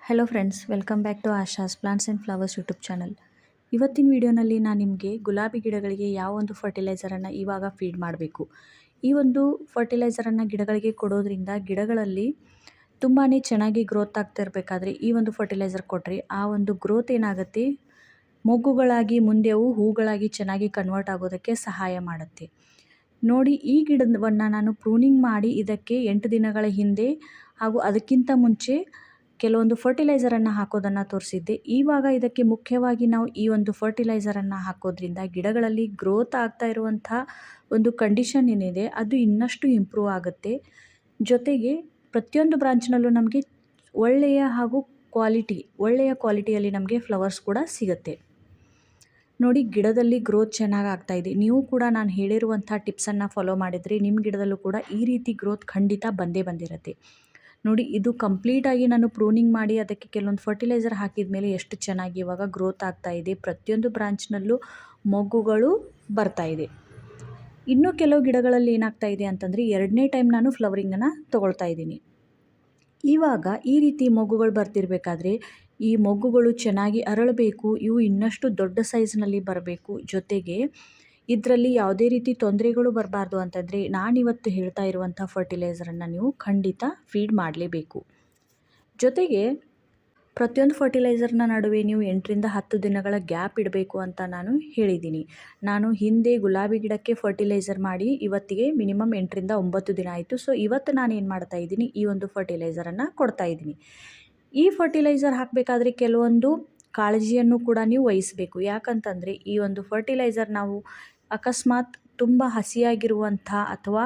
Hello friends, welcome back to Asha's plants and flowers YouTube channel. ಇವತ್ತಿನ ವಿಡಿಯೋನಲ್ಲಿ ನಾನು ನಿಮಗೆ ಗುಲಾಬಿ ಗಿಡಗಳಿಗೆ ಯಾವ ಒಂದು ಫರ್ಟಿಲೈಸರನ್ನು ಇವಾಗ ಫೀಡ್ ಮಾಡಬೇಕು, ಈ ಒಂದು ಫರ್ಟಿಲೈಸರನ್ನು ಗಿಡಗಳಿಗೆ ಕೊಡೋದ್ರಿಂದ ಗಿಡಗಳಲ್ಲಿ ತುಂಬಾ ಚೆನ್ನಾಗಿ ಗ್ರೋತ್ ಆಗ್ತಾ ಇರಬೇಕಾದ್ರೆ ಈ ಒಂದು ಫರ್ಟಿಲೈಸರ್ ಕೊಟ್ಟರೆ ಆ ಒಂದು ಗ್ರೋತ್ ಏನಾಗುತ್ತೆ, ಮೊಗ್ಗುಗಳಾಗಿ ಮುಂದೆ ಅವು ಹೂಗಳಾಗಿ ಚೆನ್ನಾಗಿ ಕನ್ವರ್ಟ್ ಆಗೋದಕ್ಕೆ ಸಹಾಯ ಮಾಡುತ್ತೆ. ನೋಡಿ, ಈ ಗಿಡವನ್ನು ನಾನು ಪ್ರೂನಿಂಗ್ ಮಾಡಿ ಇದಕ್ಕೆ 8 ದಿನಗಳ ಹಿಂದೆ ಹಾಗೂ ಅದಕ್ಕಿಂತ ಮುಂಚೆ ಕೆಲವೊಂದು ಫರ್ಟಿಲೈಸರನ್ನು ಹಾಕೋದನ್ನು ತೋರಿಸಿದ್ದೆ. ಇವಾಗ ಇದಕ್ಕೆ ಮುಖ್ಯವಾಗಿ ನಾವು ಈ ಒಂದು ಫರ್ಟಿಲೈಸರನ್ನು ಹಾಕೋದ್ರಿಂದ ಗಿಡಗಳಲ್ಲಿ ಗ್ರೋತ್ ಆಗ್ತಾ ಇರುವಂಥ ಒಂದು ಕಂಡೀಷನ್ ಏನಿದೆ ಅದು ಇನ್ನಷ್ಟು ಇಂಪ್ರೂವ್ ಆಗುತ್ತೆ. ಜೊತೆಗೆ ಪ್ರತಿಯೊಂದು ಬ್ರಾಂಚ್ನಲ್ಲೂ ನಮಗೆ ಒಳ್ಳೆಯ ಕ್ವಾಲಿಟಿಯಲ್ಲಿ ನಮಗೆ ಫ್ಲವರ್ಸ್ ಕೂಡ ಸಿಗುತ್ತೆ. ನೋಡಿ, ಗಿಡದಲ್ಲಿ ಗ್ರೋತ್ ಚೆನ್ನಾಗಿ ಆಗ್ತಾಯಿದೆ. ನೀವು ಕೂಡ ನಾನು ಹೇಳಿರುವಂಥ ಟಿಪ್ಸನ್ನು ಫಾಲೋ ಮಾಡಿದರೆ ನಿಮ್ಮ ಗಿಡದಲ್ಲೂ ಕೂಡ ಈ ರೀತಿ ಗ್ರೋತ್ ಖಂಡಿತ ಬಂದಿರುತ್ತೆ. ನೋಡಿ, ಇದು ಕಂಪ್ಲೀಟಾಗಿ ನಾನು ಪ್ರೂನಿಂಗ್ ಮಾಡಿ ಅದಕ್ಕೆ ಕೆಲವೊಂದು ಫರ್ಟಿಲೈಸರ್ ಹಾಕಿದ ಮೇಲೆ ಎಷ್ಟು ಚೆನ್ನಾಗಿ ಇವಾಗ ಗ್ರೋತ್ ಆಗ್ತಾಯಿದೆ. ಪ್ರತಿಯೊಂದು ಬ್ರಾಂಚ್ನಲ್ಲೂ ಮೊಗ್ಗುಗಳು ಬರ್ತಾಯಿದೆ. ಇನ್ನೂ ಕೆಲವು ಗಿಡಗಳಲ್ಲಿ ಏನಾಗ್ತಾ ಇದೆ ಅಂತಂದರೆ 2ನೇ ಟೈಮ್ ನಾನು ಫ್ಲವರಿಂಗನ್ನು ತೊಗೊಳ್ತಾ ಇದ್ದೀನಿ. ಇವಾಗ ಈ ರೀತಿ ಮೊಗ್ಗುಗಳು ಬರ್ತಿರಬೇಕಾದ್ರೆ ಈ ಮೊಗ್ಗುಗಳು ಚೆನ್ನಾಗಿ ಅರಳಬೇಕು, ಇವು ಇನ್ನಷ್ಟು ದೊಡ್ಡ ಸೈಜ್ನಲ್ಲಿ ಬರಬೇಕು. ಜೊತೆಗೆ ಇದರಲ್ಲಿ ಯಾವುದೇ ರೀತಿ ತೊಂದರೆಗಳು ಬರಬಾರ್ದು ಅಂತಂದರೆ ನಾನಿವತ್ತು ಹೇಳ್ತಾ ಇರುವಂಥ ಫರ್ಟಿಲೈಸರನ್ನು ನೀವು ಖಂಡಿತ ಫೀಡ್ ಮಾಡಲೇಬೇಕು. ಜೊತೆಗೆ ಪ್ರತಿಯೊಂದು ಫರ್ಟಿಲೈಸರ್ನ ನಡುವೆ ನೀವು 8ರಿಂದ 10 ದಿನಗಳ ಗ್ಯಾಪ್ ಇಡಬೇಕು ಅಂತ ನಾನು ಹೇಳಿದ್ದೀನಿ. ನಾನು ಹಿಂದೆ ಗುಲಾಬಿ ಗಿಡಕ್ಕೆ ಫರ್ಟಿಲೈಸರ್ ಮಾಡಿ ಇವತ್ತಿಗೆ ಮಿನಿಮಮ್ 8ರಿಂದ 9 ದಿನ ಆಯಿತು. ಸೊ ಇವತ್ತು ನಾನು ಏನು ಮಾಡ್ತಾ ಇದ್ದೀನಿ, ಈ ಒಂದು ಫರ್ಟಿಲೈಸರನ್ನು ಕೊಡ್ತಾ ಇದ್ದೀನಿ. ಈ ಫರ್ಟಿಲೈಸರ್ ಹಾಕಬೇಕಾದ್ರೆ ಕೆಲವೊಂದು ಕಾಳಜಿಯನ್ನು ಕೂಡ ನೀವು ವಹಿಸಬೇಕು. ಯಾಕಂತಂದರೆ ಈ ಒಂದು ಫರ್ಟಿಲೈಸರ್ ನಾವು ಅಕಸ್ಮಾತ್ ತುಂಬ ಹಸಿಯಾಗಿರುವಂಥ ಅಥವಾ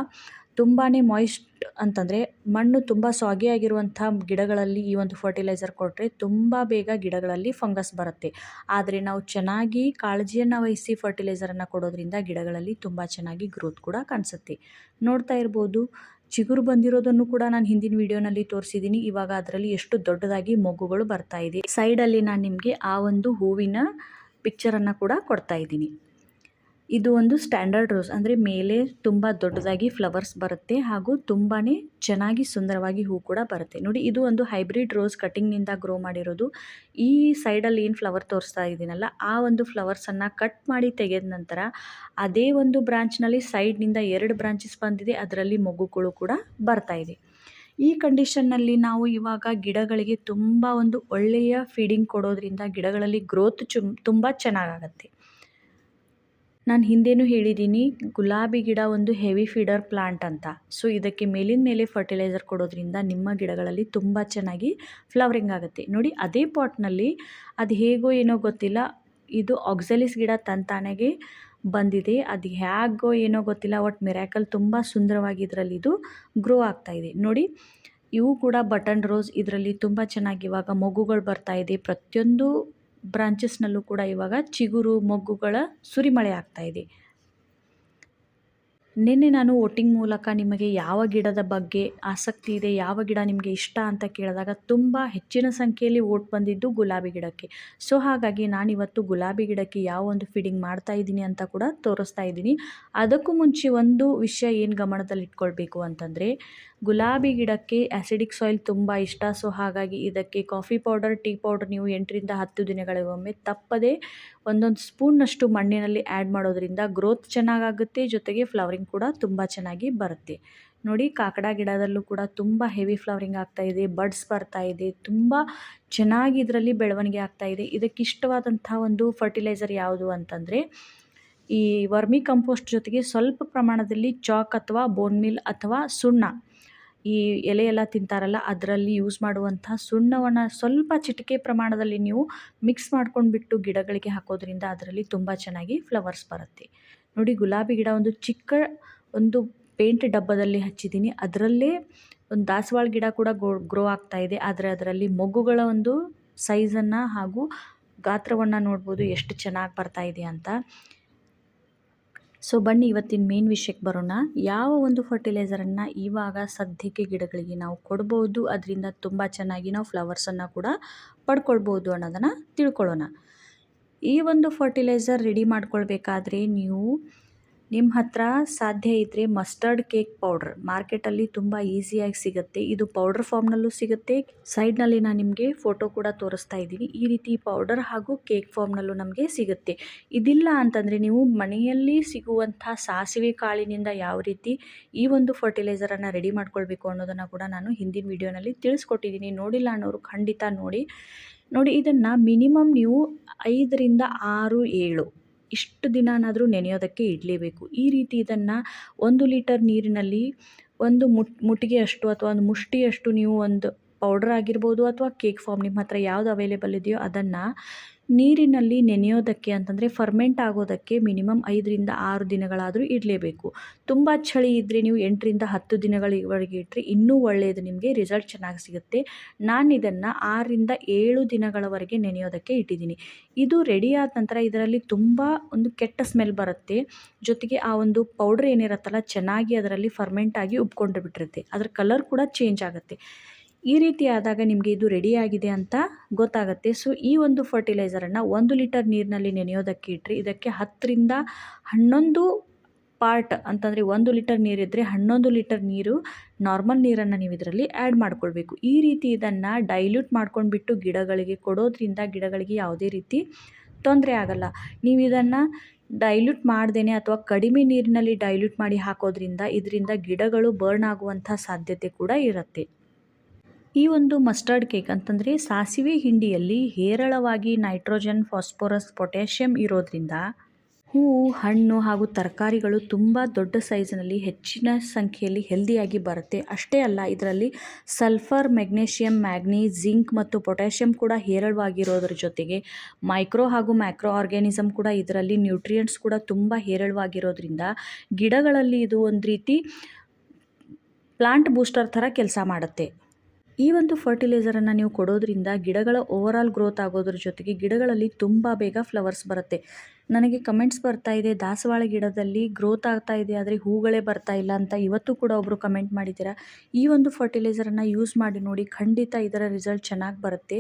ತುಂಬಾ ಮಾಯಿಸ್ಟ್ ಅಂತಂದರೆ ಮಣ್ಣು ತುಂಬ ಸಾಗಿಯಾಗಿರುವಂಥ ಗಿಡಗಳಲ್ಲಿ ಈ ಒಂದು ಫರ್ಟಿಲೈಸರ್ ಕೊಟ್ಟರೆ ತುಂಬ ಬೇಗ ಗಿಡಗಳಲ್ಲಿ ಫಂಗಸ್ ಬರುತ್ತೆ. ಆದರೆ ನಾವು ಚೆನ್ನಾಗಿ ಕಾಳಜಿಯನ್ನು ವಹಿಸಿ ಫರ್ಟಿಲೈಸರನ್ನು ಕೊಡೋದ್ರಿಂದ ಗಿಡಗಳಲ್ಲಿ ತುಂಬ ಚೆನ್ನಾಗಿ ಗ್ರೋತ್ ಕೂಡ ಕಾಣಿಸುತ್ತೆ. ನೋಡ್ತಾ ಇರ್ಬೋದು, ಚಿಗುರು ಬಂದಿರೋದನ್ನು ಕೂಡ ನಾನು ಹಿಂದಿನ ವಿಡಿಯೋನಲ್ಲಿ ತೋರಿಸಿದ್ದೀನಿ. ಇವಾಗ ಅದರಲ್ಲಿ ಎಷ್ಟು ದೊಡ್ಡದಾಗಿ ಮೊಗ್ಗುಗಳು ಬರ್ತಾ ಇದೆ. ಸೈಡಲ್ಲಿ ನಾನು ನಿಮಗೆ ಆ ಒಂದು ಹೂವಿನ ಪಿಕ್ಚರನ್ನು ಕೂಡ ಕೊಡ್ತಾ ಇದ್ದೀನಿ. ಇದು ಒಂದು ಸ್ಟ್ಯಾಂಡರ್ಡ್ ರೋಸ್, ಅಂದರೆ ಮೇಲೆ ತುಂಬ ದೊಡ್ಡದಾಗಿ ಫ್ಲವರ್ಸ್ ಬರುತ್ತೆ ಹಾಗೂ ತುಂಬಾ ಚೆನ್ನಾಗಿ ಸುಂದರವಾಗಿ ಹೂ ಕೂಡ ಬರುತ್ತೆ. ನೋಡಿ, ಇದು ಒಂದು ಹೈಬ್ರಿಡ್ ರೋಸ್ ಕಟಿಂಗ್ನಿಂದ ಗ್ರೋ ಮಾಡಿರೋದು. ಈ ಸೈಡಲ್ಲಿ ಏನು ಫ್ಲವರ್ ತೋರಿಸ್ತಾ ಇದ್ದೀನಲ್ಲ, ಆ ಒಂದು ಫ್ಲವರ್ಸನ್ನು ಕಟ್ ಮಾಡಿ ತೆಗೆದ ನಂತರ ಅದೇ ಒಂದು ಬ್ರಾಂಚ್ನಲ್ಲಿ ಸೈಡ್ನಿಂದ 2 ಬ್ರಾಂಚಸ್ ಬಂದಿದೆ, ಅದರಲ್ಲಿ ಮೊಗ್ಗುಗಳು ಕೂಡ ಬರ್ತಾ ಇದೆ. ಈ ಕಂಡೀಷನ್ನಲ್ಲಿ ನಾವು ಇವಾಗ ಗಿಡಗಳಿಗೆ ತುಂಬ ಒಂದು ಒಳ್ಳೆಯ ಫೀಡಿಂಗ್ ಕೊಡೋದ್ರಿಂದ ಗಿಡಗಳಲ್ಲಿ ಗ್ರೋತ್ ತುಂಬ ಚೆನ್ನಾಗಾಗತ್ತೆ. ನಾನು ಹಿಂದೇನೂ ಹೇಳಿದ್ದೀನಿ, ಗುಲಾಬಿ ಗಿಡ ಒಂದು ಹೆವಿ ಫೀಡರ್ ಪ್ಲಾಂಟ್ ಅಂತ. ಸೊ ಇದಕ್ಕೆ ಮೇಲಿನ ಮೇಲೆ ಫರ್ಟಿಲೈಸರ್ ಕೊಡೋದ್ರಿಂದ ನಿಮ್ಮ ಗಿಡಗಳಲ್ಲಿ ತುಂಬ ಚೆನ್ನಾಗಿ ಫ್ಲವರಿಂಗ್ ಆಗುತ್ತೆ. ನೋಡಿ, ಅದೇ ಪಾಟ್ನಲ್ಲಿ ಅದು ಹೇಗೋ ಏನೋ ಗೊತ್ತಿಲ್ಲ, ಇದು ಆಕ್ಸಲಿಸ್ ಗಿಡ ತಂತಾನೆಗೆ ಬಂದಿದೆ. ಅದು ಹೇಗೋ ಏನೋ ಗೊತ್ತಿಲ್ಲ, ಒಟ್ಟು ಮಿರಾಕಲ್ ತುಂಬ ಸುಂದರವಾಗಿ ಇದರಲ್ಲಿ ಇದು ಗ್ರೋ ಆಗ್ತಾಯಿದೆ. ನೋಡಿ, ಇವು ಕೂಡ ಬಟನ್ ರೋಸ್, ಇದರಲ್ಲಿ ತುಂಬ ಚೆನ್ನಾಗಿ ಇವಾಗ ಮೊಗ್ಗುಗಳು ಬರ್ತಾ ಇದೆ. ಪ್ರತಿಯೊಂದು ಬ್ರಾಂಚಸ್ನಲ್ಲೂ ಕೂಡ ಇವಾಗ ಚಿಗುರು ಮೊಗ್ಗುಗಳ ಸುರಿಮಳೆ ಆಗ್ತಾ ಇದೆ. ನಿನ್ನೆ ನಾನು ವೋಟಿಂಗ್ ಮೂಲಕ ನಿಮಗೆ ಯಾವ ಗಿಡದ ಬಗ್ಗೆ ಆಸಕ್ತಿ ಇದೆ, ಯಾವ ಗಿಡ ನಿಮಗೆ ಇಷ್ಟ ಅಂತ ಕೇಳಿದಾಗ ತುಂಬ ಹೆಚ್ಚಿನ ಸಂಖ್ಯೆಯಲ್ಲಿ ವೋಟ್ ಬಂದಿದ್ದು ಗುಲಾಬಿ ಗಿಡಕ್ಕೆ. ಸೊ ಹಾಗಾಗಿ ನಾನಿವತ್ತು ಗುಲಾಬಿ ಗಿಡಕ್ಕೆ ಯಾವ ಒಂದು ಫೀಡಿಂಗ್ ಮಾಡ್ತಾ ಇದ್ದೀನಿ ಅಂತ ಕೂಡ ತೋರಿಸ್ತಾ ಇದ್ದೀನಿ. ಅದಕ್ಕೂ ಮುಂಚೆ ಒಂದು ವಿಷಯ ಏನು ಗಮನದಲ್ಲಿ ಇಟ್ಕೊಳ್ಬೇಕು ಅಂತಂದರೆ, ಗುಲಾಬಿ ಗಿಡಕ್ಕೆ ಆ್ಯಸಿಡಿಕ್ ಸಾಯಿಲ್ ತುಂಬ ಇಷ್ಟ. ಸೊ ಹಾಗಾಗಿ ಇದಕ್ಕೆ ಕಾಫಿ ಪೌಡರ್, ಟೀ ಪೌಡರ್ ನೀವು 8ರಿಂದ 10 ದಿನಗಳಿಗೊಮ್ಮೆ ತಪ್ಪದೆ ಒಂದೊಂದು ಸ್ಪೂನ್ನಷ್ಟು ಮಣ್ಣಿನಲ್ಲಿ ಆ್ಯಡ್ ಮಾಡೋದ್ರಿಂದ ಗ್ರೋತ್ ಚೆನ್ನಾಗಾಗುತ್ತೆ. ಜೊತೆಗೆ ಫ್ಲವರಿಂಗ್ ಕೂಡ ತುಂಬ ಚೆನ್ನಾಗಿ ಬರುತ್ತೆ. ನೋಡಿ, ಕಾಕಡ ಗಿಡದಲ್ಲೂ ಕೂಡ ತುಂಬ ಹೆವಿ ಫ್ಲವರಿಂಗ್ ಆಗ್ತಾಯಿದೆ, ಬಡ್ಸ್ ಬರ್ತಾ ಇದೆ, ತುಂಬ ಚೆನ್ನಾಗಿ ಇದರಲ್ಲಿ ಬೆಳವಣಿಗೆ ಆಗ್ತಾಯಿದೆ. ಇದಕ್ಕಿಷ್ಟವಾದಂಥ ಒಂದು ಫರ್ಟಿಲೈಸರ್ ಯಾವುದು ಅಂತಂದರೆ ಈ ವರ್ಮಿ ಕಂಪೋಸ್ಟ್ ಜೊತೆಗೆ ಸ್ವಲ್ಪ ಪ್ರಮಾಣದಲ್ಲಿ ಚಾಕ್ ಅಥವಾ ಬೋನ್ ಮಿಲ್ ಅಥವಾ ಸುಣ್ಣ, ಈ ಎಲೆ ಎಲ್ಲ ತಿಂತಾರಲ್ಲ ಅದರಲ್ಲಿ ಯೂಸ್ ಮಾಡುವಂಥ ಸುಣ್ಣವನ್ನು ಸ್ವಲ್ಪ ಚಿಟಿಕೆ ಪ್ರಮಾಣದಲ್ಲಿ ನೀವು ಮಿಕ್ಸ್ ಮಾಡ್ಕೊಂಡ್ಬಿಟ್ಟು ಗಿಡಗಳಿಗೆ ಹಾಕೋದ್ರಿಂದ ಅದರಲ್ಲಿ ತುಂಬ ಚೆನ್ನಾಗಿ ಫ್ಲವರ್ಸ್ ಬರುತ್ತೆ. ನೋಡಿ, ಗುಲಾಬಿ ಗಿಡ ಒಂದು ಚಿಕ್ಕ ಒಂದು ಪೇಂಟ್ ಡಬ್ಬದಲ್ಲಿ ಹಚ್ಚಿದ್ದೀನಿ. ಅದರಲ್ಲೇ ಒಂದು ದಾಸವಾಳ ಗಿಡ ಕೂಡ ಗ್ರೋ ಆಗ್ತಾ ಇದೆ. ಆದರೆ ಅದರಲ್ಲಿ ಮೊಗ್ಗುಗಳ ಒಂದು ಸೈಜನ್ನು ಹಾಗೂ ಗಾತ್ರವನ್ನು ನೋಡ್ಬೋದು ಎಷ್ಟು ಚೆನ್ನಾಗಿ ಬರ್ತಾ ಇದೆ ಅಂತ. ಸೊ ಬನ್ನಿ ಇವತ್ತಿನ ಮೇನ್ ವಿಷಯಕ್ಕೆ ಬರೋಣ. ಯಾವ ಒಂದು ಫರ್ಟಿಲೈಸರನ್ನು ಇವಾಗ ಸದ್ಯಕ್ಕೆ ಗಿಡಗಳಿಗೆ ನಾವು ಕೊಡ್ಬೋದು, ಅದರಿಂದ ತುಂಬ ಚೆನ್ನಾಗಿ ನಾವು ಫ್ಲವರ್ಸನ್ನು ಕೂಡ ಪಡ್ಕೊಳ್ಬೋದು ಅನ್ನೋದನ್ನು ತಿಳ್ಕೊಳ್ಳೋಣ. ಈ ಒಂದು ಫರ್ಟಿಲೈಸರ್ ರೆಡಿ ಮಾಡ್ಕೊಳ್ಬೇಕಾದ್ರೆ ನೀವು ನಿಮ್ಮ ಹತ್ರ ಸಾಧ್ಯ ಇದ್ದರೆ ಮಸ್ಟರ್ಡ್ ಕೇಕ್ ಪೌಡ್ರ್ ಮಾರ್ಕೆಟಲ್ಲಿ ತುಂಬ ಈಸಿಯಾಗಿ ಸಿಗುತ್ತೆ. ಇದು ಪೌಡರ್ ಫಾರ್ಮ್ನಲ್ಲೂ ಸಿಗುತ್ತೆ. ಸೈಡ್ನಲ್ಲಿ ನಾನು ನಿಮಗೆ ಫೋಟೋ ಕೂಡ ತೋರಿಸ್ತಾ ಇದ್ದೀನಿ. ಈ ರೀತಿ ಪೌಡರ್ ಹಾಗೂ ಕೇಕ್ ಫಾರ್ಮ್ನಲ್ಲೂ ನಮಗೆ ಸಿಗುತ್ತೆ. ಇದಿಲ್ಲ ಅಂತಂದರೆ ನೀವು ಮನೆಯಲ್ಲಿ ಸಿಗುವಂಥ ಸಾಸಿವೆ ಕಾಳಿನಿಂದ ಯಾವ ರೀತಿ ಈ ಒಂದು ಫರ್ಟಿಲೈಸರನ್ನು ರೆಡಿ ಮಾಡ್ಕೊಳ್ಬೇಕು ಅನ್ನೋದನ್ನು ಕೂಡ ನಾನು ಹಿಂದಿನ ವಿಡಿಯೋನಲ್ಲಿ ತಿಳಿಸ್ಕೊಟ್ಟಿದ್ದೀನಿ. ನೋಡಿಲ್ಲ ಅನ್ನೋರು ಖಂಡಿತ ನೋಡಿ. ಇದನ್ನು ಮಿನಿಮಮ್ ನೀವು 5ರಿಂದ 6, 7 ಇಷ್ಟು ದಿನನಾದರೂ ನೆನೆಯೋದಕ್ಕೆ ಇಡಲೇಬೇಕು. ಈ ರೀತಿ ಇದನ್ನು 1 ಲೀಟರ್ ನೀರಿನಲ್ಲಿ ಒಂದು ಮುಟ್ಟಿಗೆಯಷ್ಟು ಅಥವಾ ಒಂದು ಮುಷ್ಟಿಯಷ್ಟು ನೀವು ಒಂದು ಪೌಡರ್ ಆಗಿರ್ಬೋದು ಅಥವಾ ಕೇಕ್ ಫಾರ್ಮ್ ನಿಮ್ಮ ಹತ್ರ ಯಾವುದು ಅವೈಲೇಬಲ್ ಇದೆಯೋ ಅದನ್ನು ನೀರಿನಲ್ಲಿ ನೆನೆಯೋದಕ್ಕೆ ಅಂತಂದರೆ ಫರ್ಮೆಂಟ್ ಆಗೋದಕ್ಕೆ ಮಿನಿಮಮ್ 5ರಿಂದ 6 ದಿನಗಳಾದರೂ ಇಡಲೇಬೇಕು. ತುಂಬ ಚಳಿ ಇದ್ದರೆ ನೀವು 8ರಿಂದ 10 ದಿನಗಳವರೆಗೆ ಇಟ್ಟರೆ ಇನ್ನೂ ಒಳ್ಳೆಯದು, ನಿಮಗೆ ರಿಸಲ್ಟ್ ಚೆನ್ನಾಗಿ ಸಿಗುತ್ತೆ. ನಾನು ಇದನ್ನು 6ರಿಂದ 7 ದಿನಗಳವರೆಗೆ ನೆನೆಯೋದಕ್ಕೆ ಇಟ್ಟಿದ್ದೀನಿ. ಇದು ರೆಡಿ ಆದ ನಂತರ ಇದರಲ್ಲಿ ತುಂಬ ಒಂದು ಕೆಟ್ಟ ಸ್ಮೆಲ್ ಬರುತ್ತೆ. ಜೊತೆಗೆ ಆ ಒಂದು ಪೌಡ್ರ್ ಏನಿರುತ್ತಲ್ಲ ಚೆನ್ನಾಗಿ ಅದರಲ್ಲಿ ಫರ್ಮೆಂಟ್ ಆಗಿ ಉಬ್ಕೊಂಡು ಬಿಟ್ಟಿರುತ್ತೆ. ಅದರ ಕಲರ್ ಕೂಡ ಚೇಂಜ್ ಆಗುತ್ತೆ. ಈ ರೀತಿ ಆದಾಗ ನಿಮಗೆ ಇದು ರೆಡಿಯಾಗಿದೆ ಅಂತ ಗೊತ್ತಾಗುತ್ತೆ. ಸೊ ಈ ಒಂದು ಫರ್ಟಿಲೈಸರನ್ನು 1 ಲೀಟರ್ ನೀರಿನಲ್ಲಿ ನೆನೆಯೋದಕ್ಕೆ ಇಟ್ಟರೆ ಇದಕ್ಕೆ 10ರಿಂದ 11 ಪಾರ್ಟ್ ಅಂತಂದರೆ 1 ಲೀಟರ್ ನೀರಿದ್ದರೆ 11 ಲೀಟರ್ ನೀರು ನಾರ್ಮಲ್ ನೀರನ್ನು ನೀವು ಇದರಲ್ಲಿ ಆ್ಯಡ್ ಮಾಡ್ಕೊಳ್ಬೇಕು. ಈ ರೀತಿ ಇದನ್ನು ಡೈಲ್ಯೂಟ್ ಮಾಡ್ಕೊಂಡ್ಬಿಟ್ಟು ಗಿಡಗಳಿಗೆ ಕೊಡೋದ್ರಿಂದ ಗಿಡಗಳಿಗೆ ಯಾವುದೇ ರೀತಿ ತೊಂದರೆ ಆಗಲ್ಲ. ನೀವು ಇದನ್ನು ಡೈಲ್ಯೂಟ್ ಮಾಡ್ದೇನೆ ಅಥವಾ ಕಡಿಮೆ ನೀರಿನಲ್ಲಿ ಡೈಲ್ಯೂಟ್ ಮಾಡಿ ಹಾಕೋದ್ರಿಂದ ಇದರಿಂದ ಗಿಡಗಳು ಬರ್ನ್ ಆಗುವಂಥ ಸಾಧ್ಯತೆ ಕೂಡ ಇರುತ್ತೆ. ಈ ಒಂದು ಮಸ್ಟರ್ಡ್ ಕೇಕ್ ಅಂತಂದರೆ ಸಾಸಿವೆ ಹಿಂಡಿಯಲ್ಲಿ ಹೇರಳವಾಗಿ ನೈಟ್ರೋಜನ್, ಫಾಸ್ಫರಸ್, ಪೊಟ್ಯಾಷಿಯಂ ಇರೋದ್ರಿಂದ ಹೂವು, ಹಣ್ಣು ಹಾಗೂ ತರಕಾರಿಗಳು ತುಂಬ ದೊಡ್ಡ ಸೈಜಿನಲ್ಲಿ ಹೆಚ್ಚಿನ ಸಂಖ್ಯೆಯಲ್ಲಿ ಹೆಲ್ದಿಯಾಗಿ ಬರುತ್ತೆ. ಅಷ್ಟೇ ಅಲ್ಲ, ಇದರಲ್ಲಿ ಸಲ್ಫರ್, ಮೆಗ್ನೀಷಿಯಂ, ಮ್ಯಾಂಗನೀಸ್, ಜಿಂಕ್ ಮತ್ತು ಪೊಟ್ಯಾಷಿಯಂ ಕೂಡ ಹೇರಳವಾಗಿರೋದ್ರ ಜೊತೆಗೆ ಮೈಕ್ರೋ ಹಾಗೂ ಮ್ಯಾಕ್ರೋ ಆರ್ಗ್ಯಾನಿಸಮ್ ಕೂಡ ಇದರಲ್ಲಿ ನ್ಯೂಟ್ರಿಯೆಂಟ್ಸ್ ಕೂಡ ತುಂಬ ಹೇರಳವಾಗಿರೋದ್ರಿಂದ ಗಿಡಗಳಲ್ಲಿ ಇದು ಒಂದು ರೀತಿ ಪ್ಲಾಂಟ್ ಬೂಸ್ಟರ್ ಥರ ಕೆಲಸ ಮಾಡುತ್ತೆ. ಈ ಒಂದು ಫರ್ಟಿಲೈಸರನ್ನು ನೀವು ಕೊಡೋದ್ರಿಂದ ಗಿಡಗಳ ಓವರಾಲ್ ಗ್ರೋತ್ ಆಗೋದ್ರ ಜೊತೆಗೆ ಗಿಡಗಳಲ್ಲಿ ತುಂಬ ಬೇಗ ಫ್ಲವರ್ಸ್ ಬರುತ್ತೆ. ನನಗೆ ಕಮೆಂಟ್ಸ್ ಬರ್ತಾ ಇದೆ, ದಾಸವಾಳ ಗಿಡದಲ್ಲಿ ಗ್ರೋತ್ ಆಗ್ತಾ ಇದೆ ಆದರೆ ಹೂಗಳೇ ಬರ್ತಾ ಇಲ್ಲ ಅಂತ ಇವತ್ತು ಕೂಡ ಒಬ್ಬರು ಕಮೆಂಟ್ ಮಾಡಿದ್ದೀರಾ. ಈ ಒಂದು ಫರ್ಟಿಲೈಸರನ್ನು ಯೂಸ್ ಮಾಡಿ ನೋಡಿ, ಖಂಡಿತ ಇದರ ರಿಸಲ್ಟ್ ಚೆನ್ನಾಗಿ ಬರುತ್ತೆ.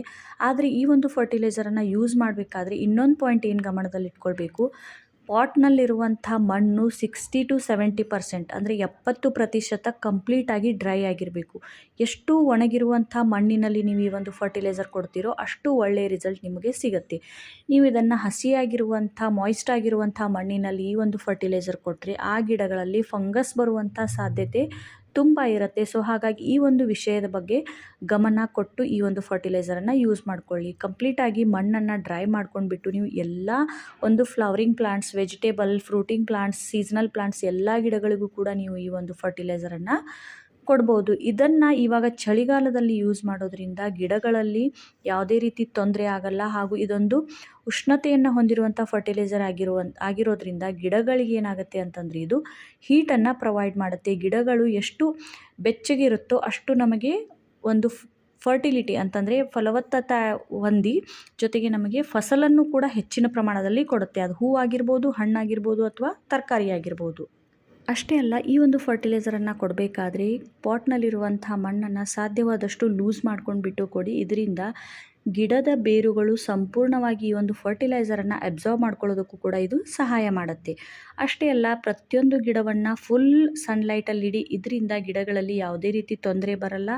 ಆದರೆ ಈ ಒಂದು ಫರ್ಟಿಲೈಸರನ್ನು ಯೂಸ್ ಮಾಡಬೇಕಾದ್ರೆ ಇನ್ನೊಂದು ಪಾಯಿಂಟ್ ಏನು ಗಮನದಲ್ಲಿಟ್ಕೊಳ್ಬೇಕು, ಪಾಟ್ನಲ್ಲಿರುವಂಥ ಮಣ್ಣು 60 to 70% ಅಂದರೆ 70% ಕಂಪ್ಲೀಟಾಗಿ ಡ್ರೈ ಆಗಿರಬೇಕು. ಎಷ್ಟು ಒಣಗಿರುವಂಥ ಮಣ್ಣಿನಲ್ಲಿ ನೀವು ಈ ಒಂದು ಫರ್ಟಿಲೈಸರ್ ಕೊಡ್ತೀರೋ ಅಷ್ಟು ಒಳ್ಳೆಯ ರಿಸಲ್ಟ್ ನಿಮಗೆ ಸಿಗುತ್ತೆ. ನೀವು ಇದನ್ನು ಹಸಿಯಾಗಿರುವಂಥ ಮಾಯ್ಸ್ಟ್ ಆಗಿರುವಂಥ ಮಣ್ಣಿನಲ್ಲಿ ಈ ಒಂದು ಫರ್ಟಿಲೈಸರ್ ಕೊಟ್ಟರೆ ಆ ಗಿಡಗಳಲ್ಲಿ ಫಂಗಸ್ ಬರುವಂಥ ಸಾಧ್ಯತೆ ತುಂಬ ಇರುತ್ತೆ. ಸೊ ಹಾಗಾಗಿ ಈ ಒಂದು ವಿಷಯದ ಬಗ್ಗೆ ಗಮನ ಕೊಟ್ಟು ಈ ಒಂದು ಫರ್ಟಿಲೈಸರನ್ನು ಯೂಸ್ ಮಾಡ್ಕೊಳ್ಳಿ. ಕಂಪ್ಲೀಟಾಗಿ ಮಣ್ಣನ್ನು ಡ್ರೈ ಮಾಡ್ಕೊಂಡ್ಬಿಟ್ಟು ನೀವು ಎಲ್ಲ ಒಂದು flowering plants, vegetable, fruiting plants, seasonal plants ಎಲ್ಲ ಗಿಡಗಳಿಗೂ ಕೂಡ ನೀವು ಈ ಒಂದು ಫರ್ಟಿಲೈಸರನ್ನು ಕೊಡ್ಬೋದು. ಇದನ್ನು ಇವಾಗ ಚಳಿಗಾಲದಲ್ಲಿ ಯೂಸ್ ಮಾಡೋದ್ರಿಂದ ಗಿಡಗಳಲ್ಲಿ ಯಾವುದೇ ರೀತಿ ತೊಂದರೆ ಆಗಲ್ಲ. ಹಾಗೂ ಇದೊಂದು ಉಷ್ಣತೆಯನ್ನು ಹೊಂದಿರುವಂಥ ಫರ್ಟಿಲೈಸರ್ ಆಗಿರೋದ್ರಿಂದ ಗಿಡಗಳಿಗೆ ಏನಾಗುತ್ತೆ ಅಂತಂದರೆ ಇದು ಹೀಟನ್ನು ಪ್ರೊವೈಡ್ ಮಾಡುತ್ತೆ. ಗಿಡಗಳು ಎಷ್ಟು ಬೆಚ್ಚಗಿರುತ್ತೋ ಅಷ್ಟು ನಮಗೆ ಒಂದು ಫರ್ಟಿಲಿಟಿ ಅಂತಂದರೆ ಫಲವತ್ತತೆ ಹೊಂದಿ ಜೊತೆಗೆ ನಮಗೆ ಫಸಲನ್ನು ಕೂಡ ಹೆಚ್ಚಿನ ಪ್ರಮಾಣದಲ್ಲಿ ಕೊಡುತ್ತೆ. ಅದು ಹೂವಾಗಿರ್ಬೋದು, ಹಣ್ಣಾಗಿರ್ಬೋದು ಅಥವಾ ತರಕಾರಿ ಆಗಿರ್ಬೋದು. ಅಷ್ಟೇ ಅಲ್ಲ, ಈ ಒಂದು ಫರ್ಟಿಲೈಸರನ್ನು ಕೊಡಬೇಕಾದ್ರೆ ಪಾಟ್ನಲ್ಲಿರುವಂಥ ಮಣ್ಣನ್ನು ಸಾಧ್ಯವಾದಷ್ಟು ಲೂಸ್ ಮಾಡ್ಕೊಂಡ್ಬಿಟ್ಟು ಕೊಡಿ. ಇದರಿಂದ ಗಿಡದ ಬೇರುಗಳು ಸಂಪೂರ್ಣವಾಗಿ ಈ ಒಂದು ಫರ್ಟಿಲೈಸರನ್ನು ಅಬ್ಸಾರ್ಬ್ ಮಾಡ್ಕೊಳ್ಳೋದಕ್ಕೂ ಕೂಡ ಇದು ಸಹಾಯ ಮಾಡುತ್ತೆ. ಅಷ್ಟೇ ಅಲ್ಲ, ಪ್ರತಿಯೊಂದು ಗಿಡವನ್ನು ಫುಲ್ ಸನ್ಲೈಟಲ್ಲಿ ಇಡಿ. ಇದರಿಂದ ಗಿಡಗಳಲ್ಲಿ ಯಾವುದೇ ರೀತಿ ತೊಂದರೆ ಬರಲ್ಲ,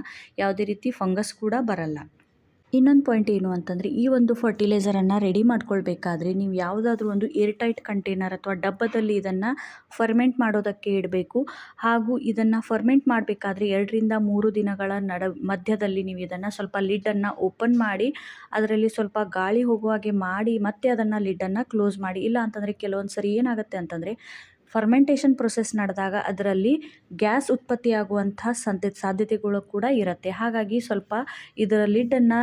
ಯಾವುದೇ ರೀತಿ ಫಂಗಸ್ ಕೂಡ ಬರಲ್ಲ. ಇನ್ನೊಂದು ಪಾಯಿಂಟ್ ಏನು ಅಂತಂದರೆ, ಈ ಒಂದು ಫರ್ಟಿಲೈಸರನ್ನು ರೆಡಿ ಮಾಡ್ಕೊಳ್ಬೇಕಾದ್ರೆ ನೀವು ಯಾವುದಾದ್ರೂ ಒಂದು ಏರ್ಟೈಟ್ ಕಂಟೈನರ್ ಅಥವಾ ಡಬ್ಬದಲ್ಲಿ ಇದನ್ನು ಫರ್ಮೆಂಟ್ ಮಾಡೋದಕ್ಕೆ ಇಡಬೇಕು. ಹಾಗೂ ಇದನ್ನು ಫರ್ಮೆಂಟ್ ಮಾಡಬೇಕಾದ್ರೆ 2ರಿಂದ 3 ದಿನಗಳ ಮಧ್ಯದಲ್ಲಿ ನೀವು ಇದನ್ನು ಸ್ವಲ್ಪ ಲಿಡ್ಡನ್ನು ಓಪನ್ ಮಾಡಿ ಅದರಲ್ಲಿ ಸ್ವಲ್ಪ ಗಾಳಿ ಹೋಗುವ ಹಾಗೆ ಮಾಡಿ ಮತ್ತೆ ಅದನ್ನು ಲಿಡ್ಡನ್ನು ಕ್ಲೋಸ್ ಮಾಡಿ. ಇಲ್ಲ ಅಂತಂದರೆ ಕೆಲವೊಂದು ಸರಿ ಏನಾಗುತ್ತೆ ಅಂತಂದರೆ ಫರ್ಮೆಂಟೇಷನ್ ಪ್ರೊಸೆಸ್ ನಡೆದಾಗ ಅದರಲ್ಲಿ ಗ್ಯಾಸ್ ಉತ್ಪತ್ತಿಯಾಗುವಂಥ ಸಾಧ್ಯತೆಗಳು ಕೂಡ ಇರುತ್ತೆ. ಹಾಗಾಗಿ ಸ್ವಲ್ಪ ಇದರ ಲಿಡ್ಡನ್ನು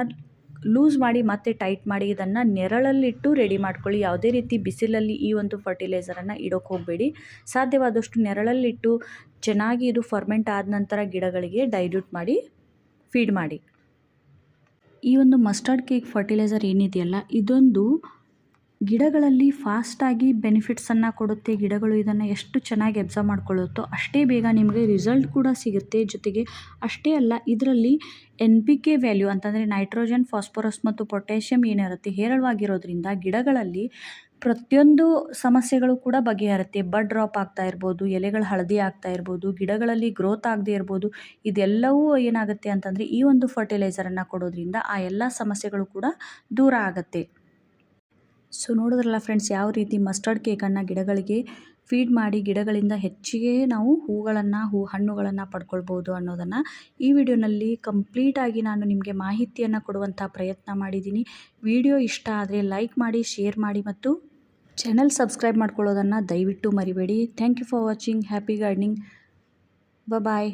ಲೂಸ್ ಮಾಡಿ ಮತ್ತೆ ಟೈಟ್ ಮಾಡಿ ಇದನ್ನು ನೆರಳಲ್ಲಿಟ್ಟು ರೆಡಿ ಮಾಡ್ಕೊಳ್ಳಿ. ಯಾವುದೇ ರೀತಿ ಬಿಸಿಲಲ್ಲಿ ಈ ಒಂದು ಫರ್ಟಿಲೈಸರನ್ನು ಇಡೋಕ್ಕೆ ಹೋಗಬೇಡಿ. ಸಾಧ್ಯವಾದಷ್ಟು ನೆರಳಲ್ಲಿಟ್ಟು ಚೆನ್ನಾಗಿ ಇದು ಫರ್ಮೆಂಟ್ ಆದ ನಂತರ ಗಿಡಗಳಿಗೆ ಡೈಲ್ಯೂಟ್ ಮಾಡಿ ಫೀಡ್ ಮಾಡಿ. ಈ ಒಂದು ಮಸ್ಟರ್ಡ್ ಕೇಕ್ ಫರ್ಟಿಲೈಸರ್ ಏನಿದೆಯಲ್ಲ, ಇದೊಂದು ಗಿಡಗಳಲ್ಲಿ ಫಾಸ್ಟಾಗಿ ಬೆನಿಫಿಟ್ಸನ್ನು ಕೊಡುತ್ತೆ. ಗಿಡಗಳು ಇದನ್ನು ಎಷ್ಟು ಚೆನ್ನಾಗಿ ಅಬ್ಸರ್ವ್ ಮಾಡ್ಕೊಳ್ಳುತ್ತೋ ಅಷ್ಟೇ ಬೇಗ ನಿಮಗೆ ರಿಸಲ್ಟ್ ಕೂಡ ಸಿಗುತ್ತೆ. ಜೊತೆಗೆ ಅಷ್ಟೇ ಅಲ್ಲ, ಇದರಲ್ಲಿ NPK ವ್ಯಾಲ್ಯೂ ಅಂತಂದರೆ ನೈಟ್ರೋಜನ್, ಫಾಸ್ಫರಸ್ ಮತ್ತು ಪೊಟ್ಯಾಷಿಯಮ್ ಏನಿರುತ್ತೆ ಹೇರಳವಾಗಿರೋದ್ರಿಂದ ಗಿಡಗಳಲ್ಲಿ ಪ್ರತಿಯೊಂದು ಸಮಸ್ಯೆಗಳು ಕೂಡ ಬಗೆಹರುತ್ತೆ. ಬಡ್ ಡ್ರಾಪ್ ಆಗ್ತಾ ಇರ್ಬೋದು, ಎಲೆಗಳು ಹಳದಿ ಆಗ್ತಾ ಇರ್ಬೋದು, ಗಿಡಗಳಲ್ಲಿ ಗ್ರೋತ್ ಆಗದೇ ಇರ್ಬೋದು. ಇದೆಲ್ಲವೂ ಏನಾಗುತ್ತೆ ಅಂತಂದರೆ ಈ ಒಂದು ಫರ್ಟಿಲೈಸರನ್ನು ಕೊಡೋದ್ರಿಂದ ಆ ಎಲ್ಲ ಸಮಸ್ಯೆಗಳು ಕೂಡ ದೂರ ಆಗುತ್ತೆ. ಸೊ ನೋಡಿದ್ರಲ್ಲ ಫ್ರೆಂಡ್ಸ್, ಯಾವ ರೀತಿ ಮಸ್ಟರ್ಡ್ ಕೇಕನ್ನು ಗಿಡಗಳಿಗೆ ಫೀಡ್ ಮಾಡಿ ಗಿಡಗಳಿಂದ ಹೆಚ್ಚಿಗೆ ನಾವು ಹಣ್ಣುಗಳನ್ನು ಪಡ್ಕೊಳ್ಬೋದು ಅನ್ನೋದನ್ನು ಈ ವಿಡಿಯೋನಲ್ಲಿ ಕಂಪ್ಲೀಟಾಗಿ ನಾನು ನಿಮಗೆ ಮಾಹಿತಿಯನ್ನು ಕೊಡುವಂಥ ಪ್ರಯತ್ನ ಮಾಡಿದ್ದೀನಿ. ವಿಡಿಯೋ ಇಷ್ಟ ಆದರೆ ಲೈಕ್ ಮಾಡಿ, ಶೇರ್ ಮಾಡಿ ಮತ್ತು ಚಾನಲ್ ಸಬ್ಸ್ಕ್ರೈಬ್ ಮಾಡ್ಕೊಳ್ಳೋದನ್ನು ದಯವಿಟ್ಟು ಮರಿಬೇಡಿ. Thank you for watching. Happy gardening. Bye.